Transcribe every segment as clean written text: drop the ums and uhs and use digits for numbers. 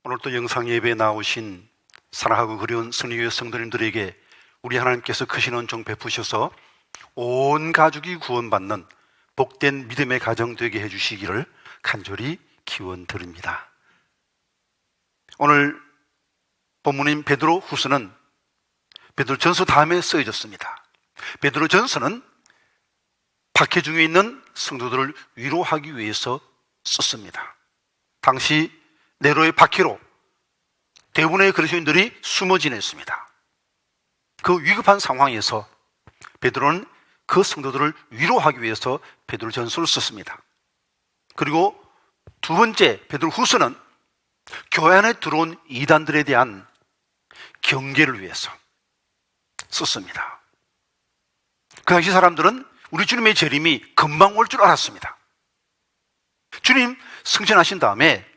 오늘 또 영상 예배에 나오신 사랑하고 그리운 성리교회 성도님들에게 우리 하나님께서 크신 은총 베푸셔서 온 가족이 구원받는 복된 믿음의 가정 되게 해주시기를 간절히 기원드립니다. 오늘 본문인 베드로 후서는 베드로 전서 다음에 쓰여졌습니다. 베드로 전서는 박해 중에 있는 성도들을 위로하기 위해서 썼습니다. 당시 네로의 박해로 대부분의 그리스도인들이 숨어 지냈습니다. 그 위급한 상황에서 베드로는 그 성도들을 위로하기 위해서 베드로 전서를 썼습니다. 그리고 두 번째 베드로 후서는 교회 안에 들어온 이단들에 대한 경계를 위해서 썼습니다. 그 당시 사람들은 우리 주님의 재림이 금방 올 줄 알았습니다. 주님 승천하신 다음에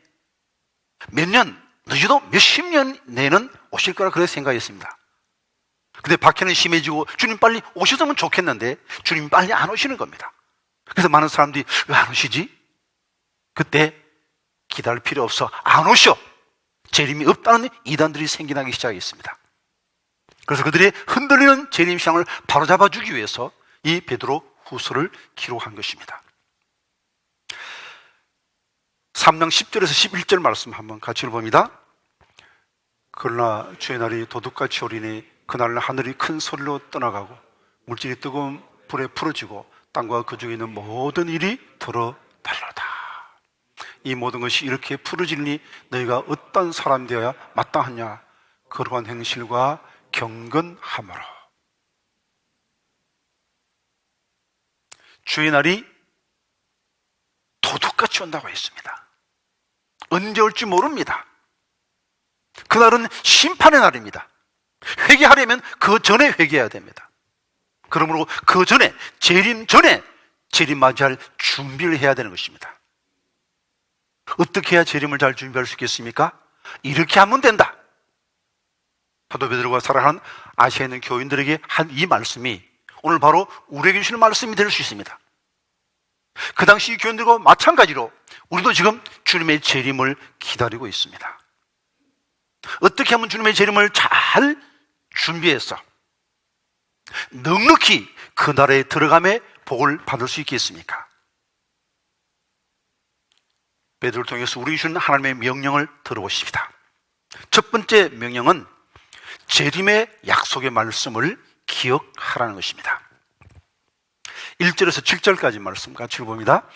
몇 년, 늦어도 몇십 년 내에는 오실 거라 그렇게 생각했습니다. 근데 박해는 심해지고 주님 빨리 오셨으면 좋겠는데 주님이 빨리 안 오시는 겁니다. 그래서 많은 사람들이 왜 안 오시지? 그때 기다릴 필요 없어, 안 오셔, 재림이 없다는 이단들이 생겨나기 시작했습니다. 그래서 그들의 흔들리는 재림시장을 바로잡아주기 위해서 이 베드로 후서를 기록한 것입니다. 3장 10절에서 11절 말씀 한번 같이 읽어봅니다. 그러나 주의 날이 도둑같이 오리니 그날 하늘이 큰 소리로 떠나가고 물질이 뜨거운 불에 풀어지고 땅과 그 중에 있는 모든 일이 들어달라다. 이 모든 것이 이렇게 풀어지니 너희가 어떤 사람 되어야 마땅하냐? 거룩한 행실과 경건함으로. 주의 날이 도둑같이 온다고 했습니다. 언제 올지 모릅니다. 그날은 심판의 날입니다. 회개하려면 그 전에 회개해야 됩니다. 그러므로 그 전에, 재림 전에 재림 맞이할 준비를 해야 되는 것입니다. 어떻게 해야 재림을 잘 준비할 수 있겠습니까? 이렇게 하면 된다. 사도 베드로가 사랑하는 아시아에 있는 교인들에게 한 이 말씀이 오늘 바로 우리에게 주시는 말씀이 될 수 있습니다. 그 당시 교인들과 마찬가지로 우리도 지금 주님의 재림을 기다리고 있습니다. 어떻게 하면 주님의 재림을 잘 준비해서 넉넉히 그 나라에 들어감에 복을 받을 수 있겠습니까? 베드로를 통해서 우리에게 주는 하나님의 명령을 들어보십시다. 첫 번째 명령은 재림의 약속의 말씀을 기억하라는 것입니다. 1절에서 7절까지 말씀 같이 읽어봅니다.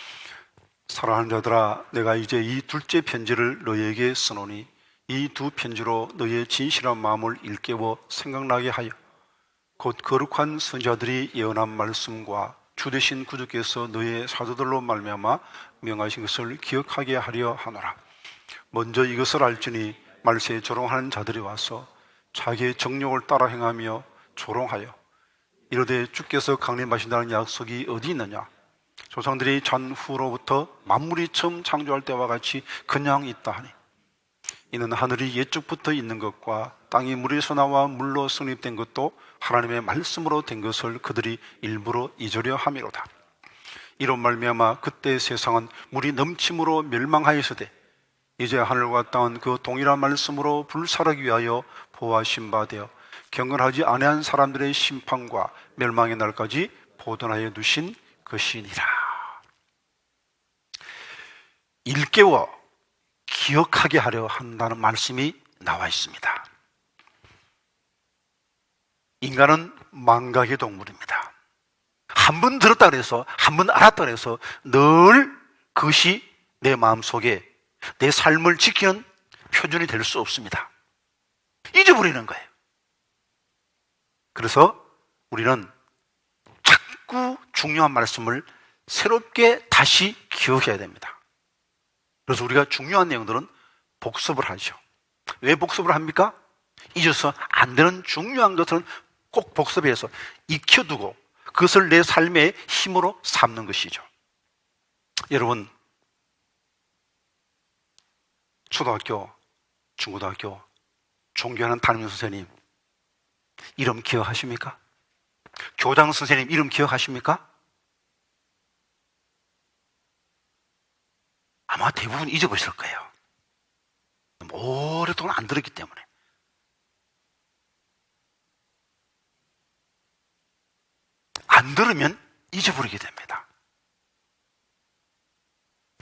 사랑하는 자들아, 내가 이제 이 둘째 편지를 너희에게 쓰노니 이 두 편지로 너희의 진실한 마음을 일깨워 생각나게 하여 곧 거룩한 선지자들이 예언한 말씀과 주 되신 구주께서 너희의 사도들로 말미암아 명하신 것을 기억하게 하려 하노라. 먼저 이것을 알지니 말세에 조롱하는 자들이 와서 자기의 정욕을 따라 행하며 조롱하여 이르되 주께서 강림하신다는 약속이 어디 있느냐? 조상들이 전후로부터 만물이 처음 창조할 때와 같이 그냥 있다 하니 이는 하늘이 옛적부터 있는 것과 땅이 물에서 나와 물로 성립된 것도 하나님의 말씀으로 된 것을 그들이 일부러 잊으려 함이로다. 이런 말미암아 그때 세상은 물이 넘침으로 멸망하였으되 이제 하늘과 땅은 그 동일한 말씀으로 불살하기 위하여 보호하신 바 되어 경건하지 아니한 사람들의 심판과 멸망의 날까지 보존하여 두신 것이니라. 일깨워 기억하게 하려 한다는 말씀이 나와 있습니다. 인간은 망각의 동물입니다. 한 번 들었다 그래서, 한 번 알았다 그래서 늘 그것이 내 마음속에 내 삶을 지키는 표준이 될 수 없습니다. 잊어버리는 거예요. 그래서 우리는 자꾸 중요한 말씀을 새롭게 다시 기억해야 됩니다. 그래서 우리가 중요한 내용들은 복습을 하죠. 왜 복습을 합니까? 잊어서 안 되는 중요한 것들은 꼭 복습해서 익혀두고 그것을 내 삶의 힘으로 삼는 것이죠. 여러분, 초등학교, 중고등학교 존경하는 담임 선생님 이름 기억하십니까? 교장 선생님 이름 기억하십니까? 아마 대부분 잊어버렸을 거예요. 동안 안 들었기 때문에. 안 들으면 잊어버리게 됩니다.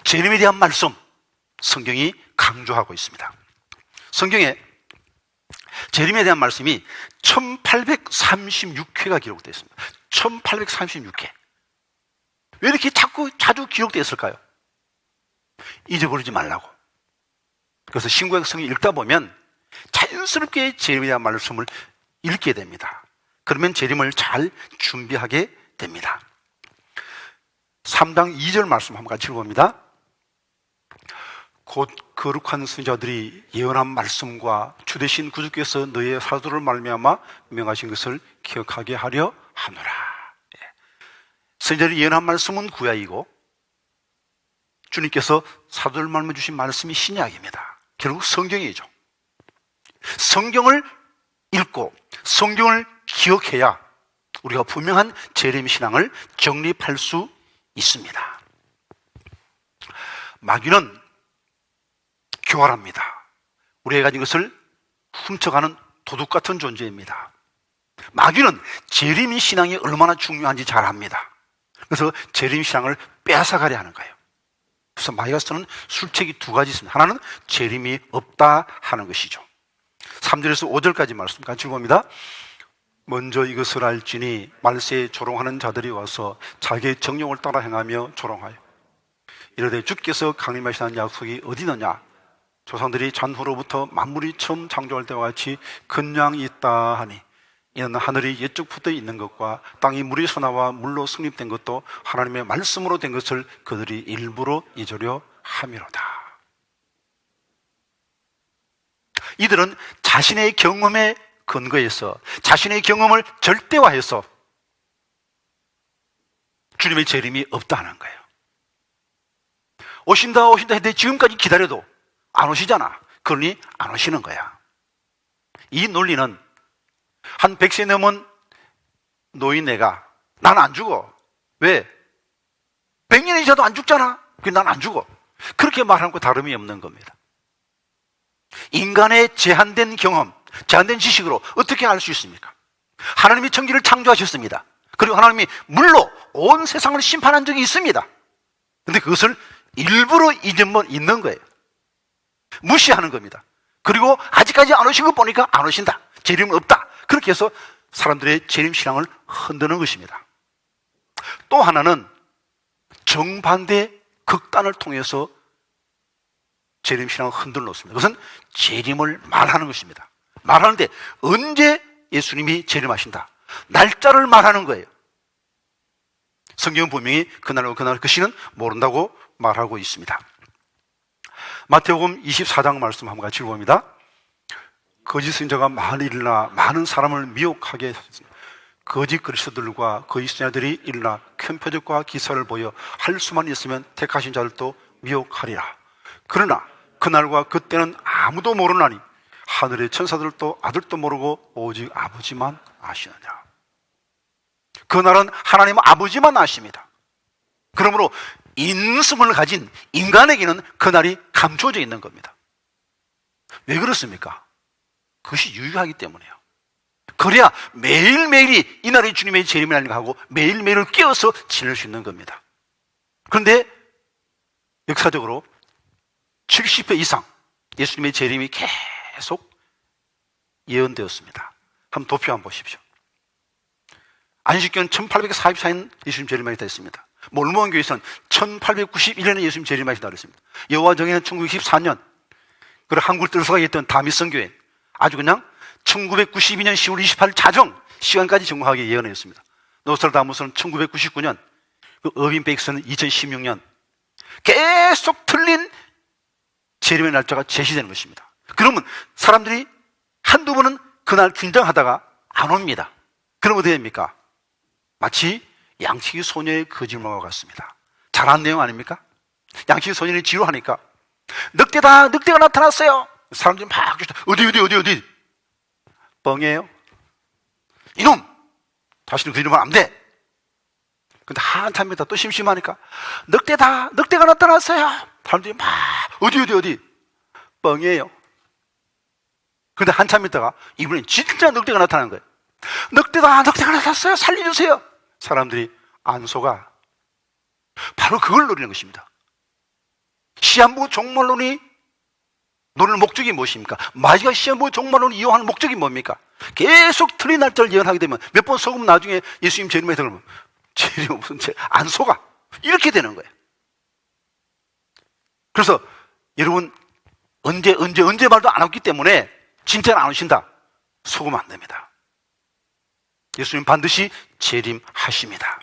재림에 대한 말씀, 성경이 강조하고 있습니다. 성경에 재림에 대한 말씀이 1836회가 기록되어 있습니다. 1836회. 왜 이렇게 자주 기록되어 있을까요? 잊어버리지 말라고. 그래서 신구약성을 읽다 보면 자연스럽게 재림에 대한 말씀을 읽게 됩니다. 그러면 재림을 잘 준비하게 됩니다. 3장 2절 말씀 한번 같이 읽어봅니다. 곧 거룩한 선지자들이 예언한 말씀과 주되신 구주께서 너희의 사도를 말미암아 명하신 것을 기억하게 하려 하노라. 선지자들이 예언한 말씀은 구약이고 주님께서 사도를 말미암아 주신 말씀이 신약입니다. 결국 성경이죠. 성경을 읽고 성경을 기억해야 우리가 분명한 재림 신앙을 정립할 수 있습니다. 마귀는 교활합니다. 우리가 가진 것을 훔쳐가는 도둑 같은 존재입니다. 마귀는 재림 신앙이 얼마나 중요한지 잘 압니다. 그래서 재림 신앙을 빼앗아가려 하는 거예요. 그래서 마귀가 쓰는 술책이 두 가지 있습니다. 하나는 재림이 없다 하는 것이죠. 3절에서 5절까지 말씀 같이 읽어봅니다. 먼저 이것을 알지니 말세에 조롱하는 자들이 와서 자기의 정욕을 따라 행하며 조롱하여 이르되 주께서 강림하시는 약속이 어디 있느냐? 조상들이 잔후로부터 만물이 처음 창조할 때와 같이 큰 양이 있다 하니 이는 하늘이 옛적부터 있는 것과 땅이 물에서 나와 물로 성립된 것도 하나님의 말씀으로 된 것을 그들이 일부러 잊으려 함이로다. 이들은 자신의 경험에 근거해서 자신의 경험을 절대화해서 주님의 재림이 없다는 거예요. 오신다 했는데 지금까지 기다려도 안 오시잖아. 그러니 안 오시는 거야. 이 논리는 한 100세 넘은 노인네가 난 안 죽어. 왜? 100년이 지나도 안 죽잖아. 난 안 죽어. 그렇게 말하는 거 다름이 없는 겁니다. 인간의 제한된 경험, 제한된 지식으로 어떻게 알 수 있습니까? 하나님이 천지를 창조하셨습니다. 그리고 하나님이 물로 온 세상을 심판한 적이 있습니다. 그런데 그것을 일부러 잊는 거예요. 무시하는 겁니다. 그리고 아직까지 안 오신 거 보니까 안 오신다. 재림은 없다. 그렇게 해서 사람들의 재림 신앙을 흔드는 것입니다. 또 하나는 정반대 극단을 통해서 재림 신앙을 흔들어 놓습니다. 그것은 재림을 말하는 것입니다. 말하는데 언제 예수님이 재림하신다? 날짜를 말하는 거예요. 성경은 분명히 그날과 그날 그 시는 모른다고 말하고 있습니다. 마태복음 24장 말씀 한번 같이 읽어봅니다. 거짓 선지자가 많이 일어나 많은 사람을 미혹하게 하셨습니다. 거짓 그리스도들과 거짓 선지자들이 일어나 큰 표적과 기사를 보여 할 수만 있으면 택하신 자들도 미혹하리라. 그러나 그날과 그때는 아무도 모르나니 하늘의 천사들도 아들도 모르고 오직 아버지만 아시느냐. 그날은 하나님 아버지만 아십니다. 그러므로 인성을 가진 인간에게는 그날이 감춰져 있는 겁니다. 왜 그렇습니까? 그것이 유효하기 때문에요. 그래야 매일매일이 이날이 주님의 재림이라는 하고 매일매일을 끼어서 지낼 수 있는 겁니다. 그런데 역사적으로 70회 이상 예수님의 재림이 계속 예언되었습니다. 한번 도표 한번 보십시오. 안식교는 1844년 예수님 재림하게 됐습니다. 몰모원 교회에서는 1891년에 예수님 재림하시다 그랬습니다. 여호와 정예는 1914년, 그리고 한국을 들어서가게 했던 다미성 교회 아주 그냥 1992년 10월 28일 자정 시간까지 정확하게 예언했습니다. 노스트라다무스는 1999년, 그 어빈 베이크스는 2016년 계속 틀린 재림의 날짜가 제시되는 것입니다. 그러면 사람들이 한두 번은 그날 긴장하다가 안 옵니다. 그럼 어떻게 됩니까? 마치 양치기 소녀의 거짓말과 같습니다. 잘한 내용 아닙니까? 양치기 소년이 지루하니까 늑대다, 늑대가 나타났어요. 사람들이 막 어디 뻥이에요. 이놈 다시는 거짓말 안 돼. 근데 한참 있다 또 심심하니까 늑대다, 늑대가 나타났어요. 사람들이 막 어디 뻥이에요. 근데 한참 있다가 이번엔 진짜 늑대가 나타난 거예요. 늑대가 나타났어요. 살려주세요. 사람들이 안 속아. 바로 그걸 노리는 것입니다. 시한부 종말론이 노리는 목적이 무엇입니까? 마지막 시한부 종말론을 이용하는 목적이 뭡니까? 계속 틀린 날짜를 예언하게 되면 몇 번 속으면 나중에 예수님 재림에 들어오면 재림 무슨 안 속아. 이렇게 되는 거예요. 그래서 여러분 언제 말도 안 왔기 때문에 진짜는 안 오신다. 속으면 안 됩니다. 예수님 반드시 재림하십니다.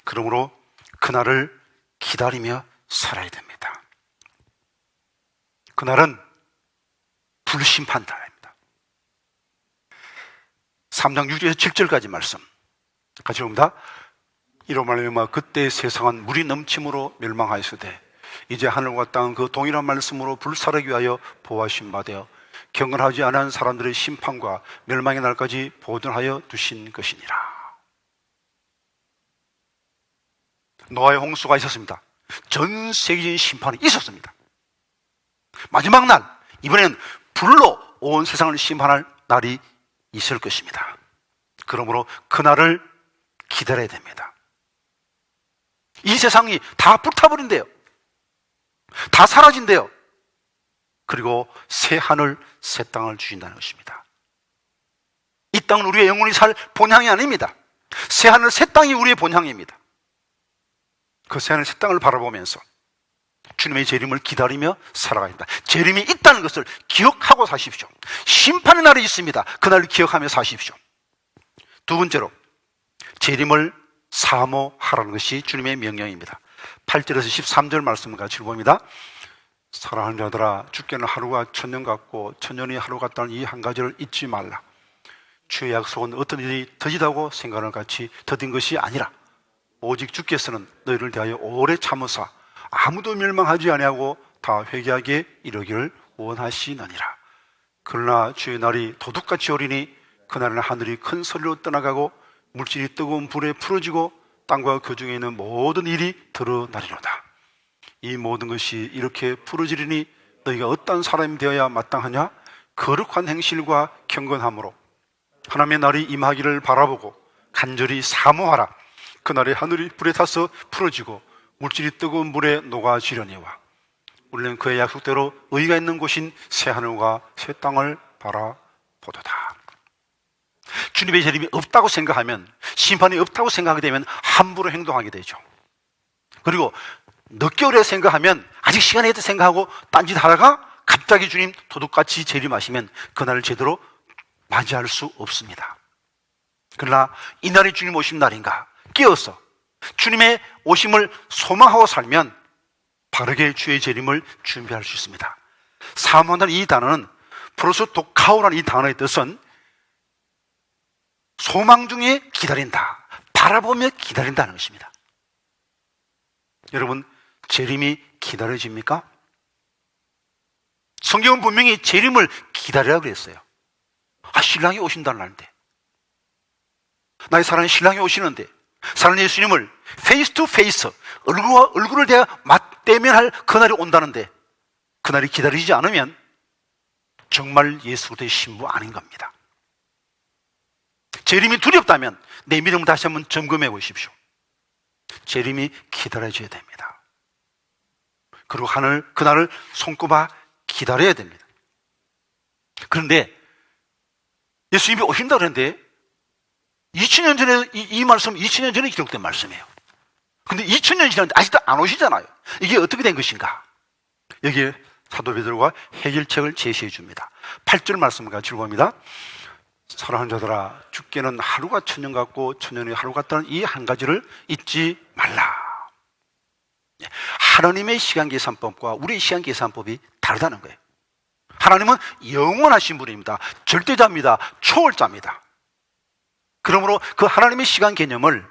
그러므로 그날을 기다리며 살아야 됩니다. 그날은 불심판 날입니다. 3장 6절에서 7절까지 말씀 같이 봅니다. 이로 말미암아 그때 세상은 물이 넘침으로 멸망하였으되 이제 하늘과 땅은 그 동일한 말씀으로 불사르기 위하여 보호하신 바 되어 경건하지 않은 사람들의 심판과 멸망의 날까지 보존하여 두신 것이니라. 노아의 홍수가 있었습니다. 전 세계적인 심판이 있었습니다. 마지막 날, 이번엔 불로 온 세상을 심판할 날이 있을 것입니다. 그러므로 그날을 기다려야 됩니다. 이 세상이 다 불타버린대요. 다 사라진대요. 그리고 새 하늘, 새 땅을 주신다는 것입니다. 이 땅은 우리의 영원히 살 본향이 아닙니다. 새 하늘, 새 땅이 우리의 본향입니다. 그 새 하늘, 새 땅을 바라보면서 주님의 재림을 기다리며 살아가야 합니다. 재림이 있다는 것을 기억하고 사십시오. 심판의 날이 있습니다. 그날을 기억하며 사십시오. 두 번째로 재림을 사모하라는 것이 주님의 명령입니다. 8절에서 13절 말씀을 같이 봅니다. 사랑하는 자들아, 주께는 하루가 천년 같고 천년이 하루 같다는 이 한 가지를 잊지 말라. 주의 약속은 어떤 일이 더디다고 생각하는 같이 더딘 것이 아니라 오직 주께서는 너희를 대하여 오래 참으사 아무도 멸망하지 아니하고 다 회개하게 이르기를 원하시느니라. 그러나 주의 날이 도둑같이 오리니 그날은 하늘이 큰 소리로 떠나가고 물질이 뜨거운 불에 풀어지고 땅과 그 중에 있는 모든 일이 드러나리로다. 이 모든 것이 이렇게 풀어지리니 너희가 어떤 사람이 되어야 마땅하냐? 거룩한 행실과 경건함으로 하나님의 날이 임하기를 바라보고 간절히 사모하라. 그날에 하늘이 불에 타서 풀어지고 물질이 뜨거운 물에 녹아지려니와 우리는 그의 약속대로 의가 있는 곳인 새 하늘과 새 땅을 바라보도다. 주님의 재림이 없다고 생각하면, 심판이 없다고 생각하게 되면 함부로 행동하게 되죠. 그리고 늦게 오래 생각하면 아직 시간이 있다 생각하고 딴짓하다가 갑자기 주님 도둑같이 재림하시면 그날을 제대로 맞이할 수 없습니다. 그러나 이날이 주님 오신 날인가 깨어서 주님의 오심을 소망하고 살면 바르게 주의 재림을 준비할 수 있습니다. 사모한다는 이 단어는 프로스토카오라는 이 단어의 뜻은 소망 중에 기다린다, 바라보며 기다린다는 것입니다. 여러분, 재림이 기다려집니까? 성경은 분명히 재림을 기다리라고 그랬어요. 신랑이 오신다는 날인데, 나의 사랑하는 신랑이 오시는데, 사랑하는 예수님을 페이스 투 페이스, 얼굴과 얼굴을 대하 맞대면할 그날이 온다는데 그날이 기다리지 않으면 정말 예수 그리스도의 신부 아닌 겁니다. 재림이 두렵다면 내 믿음을 다시 한번 점검해 보십시오. 재림이 기다려져야 됩니다. 그리고 그날을 손꼽아 기다려야 됩니다. 그런데 예수님이 오신다 그랬는데 2000년 전에 이 말씀 2000년 전에 기록된 말씀이에요. 근데 2000년이 지났는데 아직도 안 오시잖아요. 이게 어떻게 된 것인가? 여기에 사도 베드로가 해결책을 제시해 줍니다. 8절 말씀을 같이 읽어봅니다. 사랑하는 자들아, 주께는 하루가 천년 같고 천년이 하루 같다는 이 한 가지를 잊지 말라. 하나님의 시간 계산법과 우리의 시간 계산법이 다르다는 거예요. 하나님은 영원하신 분입니다. 절대자입니다. 초월자입니다. 그러므로 그 하나님의 시간 개념을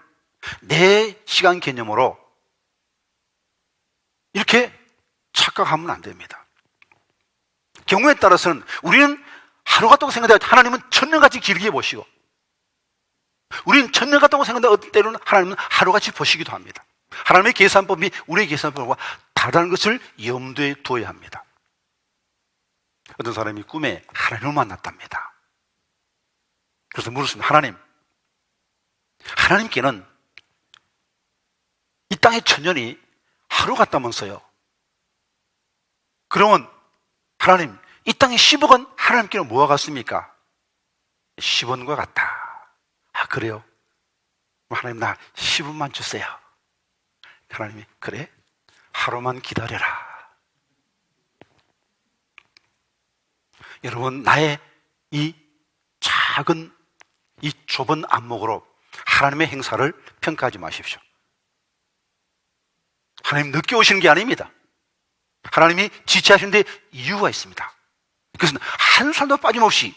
내 시간 개념으로 이렇게 착각하면 안 됩니다. 경우에 따라서는 우리는 하루 같다고 생각하는데 하나님은 천년같이 길게 보시고, 우리는 천년 같다고 생각하는데 어떤 때로는 하나님은 하루같이 보시기도 합니다. 하나님의 계산법이 우리의 계산법과 다르다는 것을 염두에 두어야 합니다. 어떤 사람이 꿈에 하나님을 만났답니다. 그래서 물었습니다. 하나님께는 이 땅의 천년이 하루 같다면서요. 그러면 하나님, 이 땅의 10억은 하나님께는 뭐와 같습니까? 10원과 같다. 아, 그래요? 하나님, 나 10원만 주세요. 하나님이, 그래? 하루만 기다려라. 여러분, 나의 이 작은, 이 좁은 안목으로 하나님의 행사를 평가하지 마십시오. 하나님 늦게 오시는 게 아닙니다. 하나님이 지체하시는 데 이유가 있습니다. 그것은 한 사람도 빠짐없이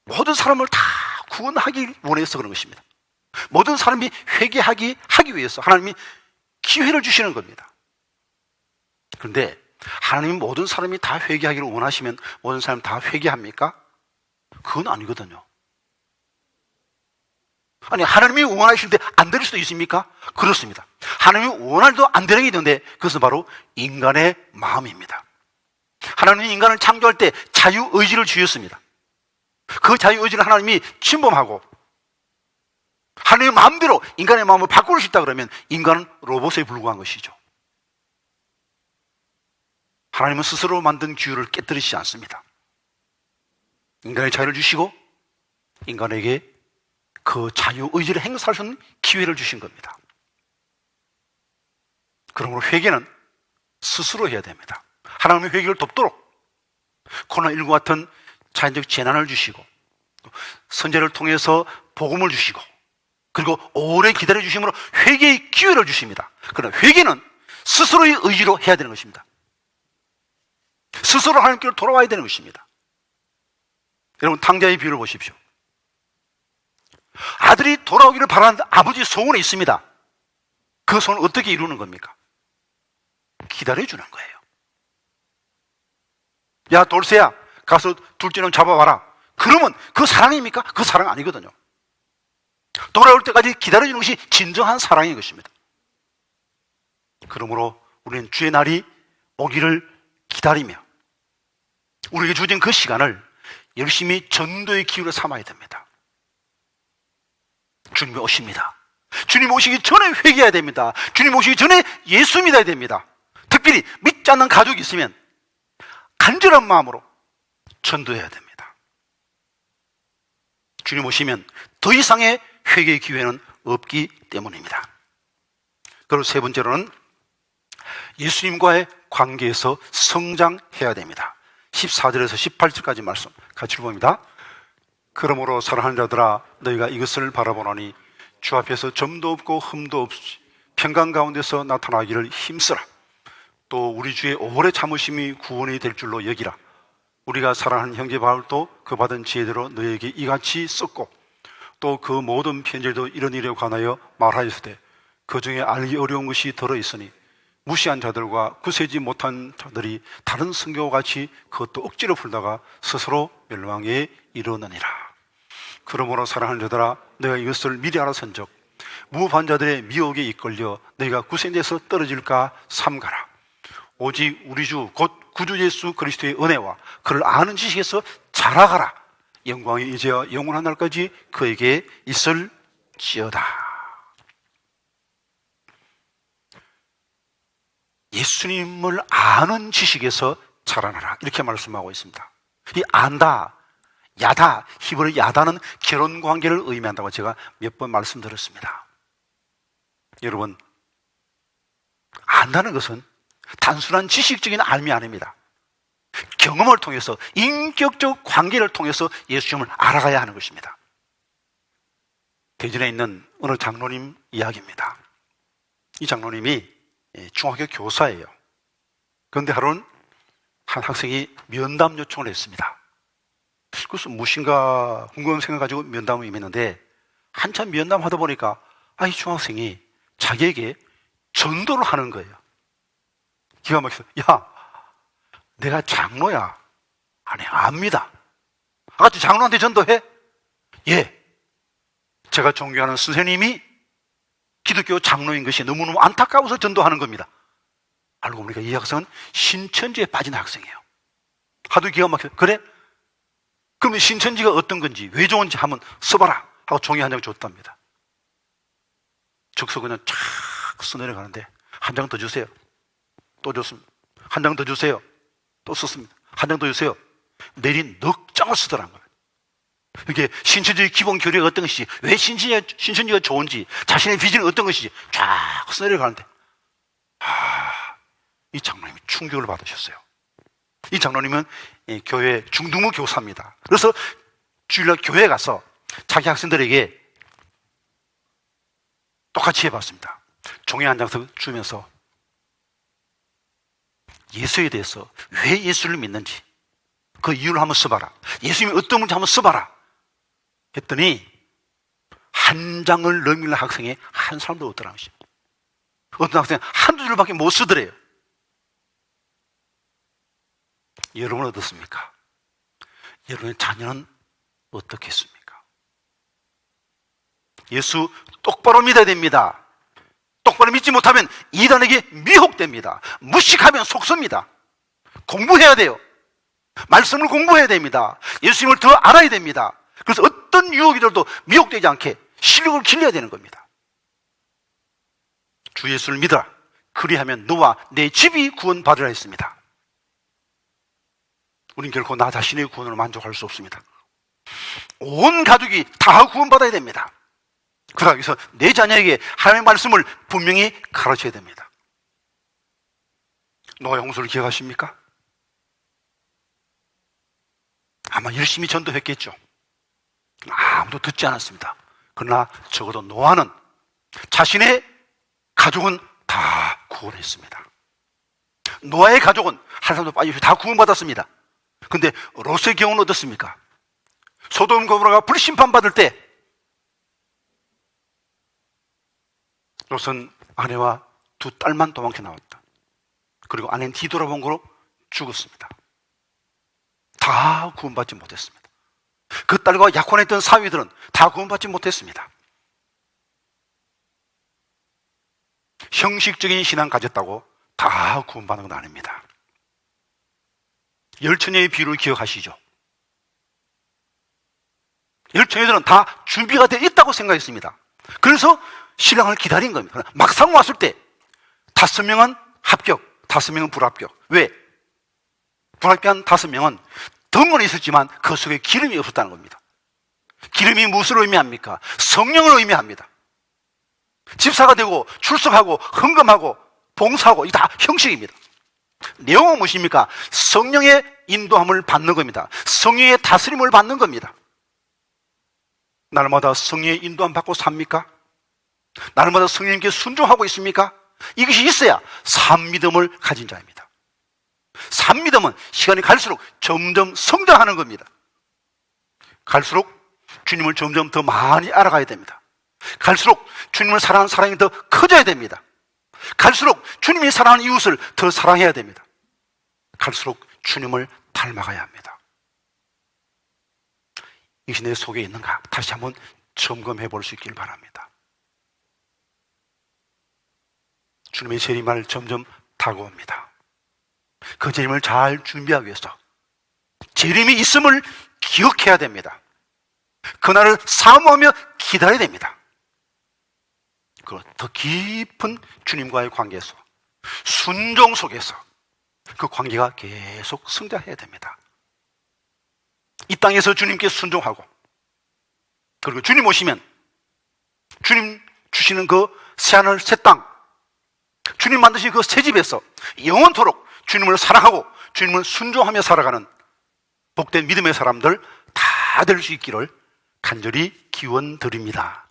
모든 사람을 다 구원하기 원해서 그런 것입니다. 모든 사람이 회개하기 위해서 하나님이 기회를 주시는 겁니다. 그런데 하나님이 모든 사람이 다 회개하기를 원하시면 모든 사람이 다 회개합니까? 그건 아니거든요. 아니, 하나님이 원하시는데 안 될 수도 있습니까? 그렇습니다. 하나님이 원하는데도 안 되는 게 있는데 그것은 바로 인간의 마음입니다. 하나님이 인간을 창조할 때 자유의지를 주셨습니다. 그 자유의지를 하나님이 침범하고 하나님의 마음대로 인간의 마음을 바꿀 수 있다 그러면 인간은 로봇에 불과한 것이죠. 하나님은 스스로 만든 규율을 깨뜨리지 않습니다. 인간의 자유를 주시고 인간에게 그 자유의지를 행사할 수 있는 기회를 주신 겁니다. 그러므로 회개는 스스로 해야 됩니다. 하나님의 회개를 돕도록 코로나19 같은 자연적 재난을 주시고 선제를 통해서 복음을 주시고 그리고 오래 기다려 주심으로 회개의 기회를 주십니다. 그러나 회개는 스스로의 의지로 해야 되는 것입니다. 스스로 하나님께로 돌아와야 되는 것입니다. 여러분, 탕자의 비유를 보십시오. 아들이 돌아오기를 바라는 아버지의 소원이 있습니다. 그 소원을 어떻게 이루는 겁니까? 기다려주는 거예요. 야, 돌쇠야, 가서 둘째놈 잡아와라. 그러면 그 사랑입니까? 그 사랑 아니거든요. 돌아올 때까지 기다려주는 것이 진정한 사랑인 것입니다. 그러므로 우리는 주의 날이 오기를 기다리며 우리에게 주어진 그 시간을 열심히 전도의 기회로 삼아야 됩니다. 주님이 오십니다. 주님 오시기 전에 회개해야 됩니다. 주님 오시기 전에 예수 믿어야 됩니다. 특별히 믿지 않는 가족이 있으면 간절한 마음으로 전도해야 됩니다. 주님 오시면 더 이상의 회개의 기회는 없기 때문입니다. 그리고 세 번째로는 예수님과의 관계에서 성장해야 됩니다. 14절에서 18절까지 말씀 같이 봅니다. 그러므로 사랑하는 자들아, 너희가 이것을 바라보노니 주 앞에서 점도 없고 흠도 없이 평강 가운데서 나타나기를 힘쓰라. 또 우리 주의 오래 참으심이 구원이 될 줄로 여기라. 우리가 사랑하는 형제 바울도 그 받은 지혜대로 너희에게 이같이 썼고 또 그 모든 편지도 이런 일에 관하여 말하였으되 그 중에 알기 어려운 것이 들어있으니 무시한 자들과 구세지 못한 자들이 다른 성경과 같이 그것도 억지로 풀다가 스스로 멸망에 이르느니라. 그러므로 사랑하는 자들아, 너희가 이것을 미리 알아선즉 무부한 자들의 미혹에 이끌려 너희가 구세에서 떨어질까 삼가라. 오직 우리 주 곧 구주 예수 그리스도의 은혜와 그를 아는 지식에서 자라가라. 영광이 이제와 영원한 날까지 그에게 있을지어다. 예수님을 아는 지식에서 자라나라, 이렇게 말씀하고 있습니다. 이 안다, 야다, 히브리 야다는 결혼 관계를 의미한다고 제가 몇 번 말씀드렸습니다. 여러분, 안다는 것은 단순한 지식적인 알미 아닙니다. 경험을 통해서, 인격적 관계를 통해서 예수님을 알아가야 하는 것입니다. 대전에 있는 어느 장로님 이야기입니다. 이 장로님이 중학교 교사예요. 그런데 하루는 한 학생이 면담 요청을 했습니다. 그것은 무엇인가 궁금한 생각 가지고 면담을 임했는데 한참 면담하다 보니까 이 중학생이 자기에게 전도를 하는 거예요. 기가 막혀서, 야, 내가 장로야. 아니, 압니다. 아까 장로한테 전도해? 예. 제가 존경하는 선생님이 기독교 장로인 것이 너무너무 안타까워서 전도하는 겁니다. 알고 보니까 이 학생은 신천지에 빠진 학생이에요. 하도 기가 막혀. 그래? 그러면 신천지가 어떤 건지, 왜 좋은지 한번 써봐라 하고 종이 한 장 줬답니다. 적서 그냥 쫙 써내려가는데, 한 장 더 주세요. 또 줬습니다. 한 장 더 주세요. 또 썼습니다. 한 장 더 주세요. 내린 넉 장을 쓰더란 거예요. 이게 신천지의 기본 교리가 어떤 것이지, 왜 신천지가 좋은지, 자신의 비전이 어떤 것이지 쫙 써내려가는데, 이 장로님이 충격을 받으셨어요. 이 장로님은 교회 중등부 교사입니다. 그래서 주일날 교회에 가서 자기 학생들에게 똑같이 해봤습니다. 종이 한 장씩 주면서 예수에 대해서 왜 예수를 믿는지 그 이유를 한번 써봐라. 예수님이 어떤 분인지 한번 써봐라 했더니 한 장을 넘기는 학생이 한 사람도 없더라는 것이죠. 어떤 학생은 한두 줄밖에 못 쓰더래요. 여러분은 어떻습니까? 여러분의 자녀는 어떻겠습니까? 예수 똑바로 믿어야 됩니다. 똑바로 믿지 못하면 이단에게 미혹됩니다. 무식하면 속습니다. 공부해야 돼요. 말씀을 공부해야 됩니다. 예수님을 더 알아야 됩니다. 그래서 어떤 유혹이들도 미혹되지 않게 실력을 길러야 되는 겁니다. 주 예수를 믿어라. 그리하면 너와 내 집이 구원받으라 했습니다. 우린 결코 나 자신의 구원으로 만족할 수 없습니다. 온 가족이 다 구원받아야 됩니다. 그래서 내 자녀에게 하나님의 말씀을 분명히 가르쳐야 됩니다. 노아의 홍수를 기억하십니까? 아마 열심히 전도했겠죠. 아무도 듣지 않았습니다. 그러나 적어도 노아는 자신의 가족은 다 구원했습니다. 노아의 가족은 한 사람도 빠짐없이 다 구원받았습니다. 근데 롯의 경우는 어떻습니까? 소돔 고모라가 불심판받을 때 롯은 아내와 두 딸만 도망쳐 나왔다. 그리고 아내는 뒤돌아본 거로 죽었습니다. 다 구원받지 못했습니다. 그 딸과 약혼했던 사위들은 다 구원받지 못했습니다. 형식적인 신앙 가졌다고 다 구원받는 건 아닙니다. 열처녀의 비유를 기억하시죠? 열처녀들은 다 준비가 되어 있다고 생각했습니다. 그래서 신랑을 기다린 겁니다. 막상 왔을 때 5명은 합격, 5명은 불합격. 왜? 불합격한 5명은 덩어리 있었지만 그 속에 기름이 없었다는 겁니다. 기름이 무엇을 의미합니까? 성령을 의미합니다. 집사가 되고 출석하고 헌금하고 봉사하고 이게 다 형식입니다. 내용은 무엇입니까? 성령의 인도함을 받는 겁니다. 성령의 다스림을 받는 겁니다. 날마다 성령의 인도함 받고 삽니까? 날마다 성령님께 순종하고 있습니까? 이것이 있어야 산믿음을 가진 자입니다. 산믿음은 시간이 갈수록 점점 성장하는 겁니다. 갈수록 주님을 점점 더 많이 알아가야 됩니다. 갈수록 주님을 사랑하는 사랑이 더 커져야 됩니다. 갈수록 주님이 사랑하는 이웃을 더 사랑해야 됩니다. 갈수록 주님을 닮아가야 합니다. 이것이 내 속에 있는가? 다시 한번 점검해 볼 수 있길 바랍니다. 주님의 재림을 점점 다가옵니다. 그 재림을 잘 준비하기 위해서 재림이 있음을 기억해야 됩니다. 그날을 사모하며 기다려야 됩니다. 그 더 깊은 주님과의 관계에서 순종 속에서 그 관계가 계속 성장해야 됩니다. 이 땅에서 주님께 순종하고 그리고 주님 오시면 주님 주시는 그 새하늘 새 땅, 주님 만드신 그 새 집에서 영원토록 주님을 사랑하고 주님을 순종하며 살아가는 복된 믿음의 사람들 다 될 수 있기를 간절히 기원드립니다.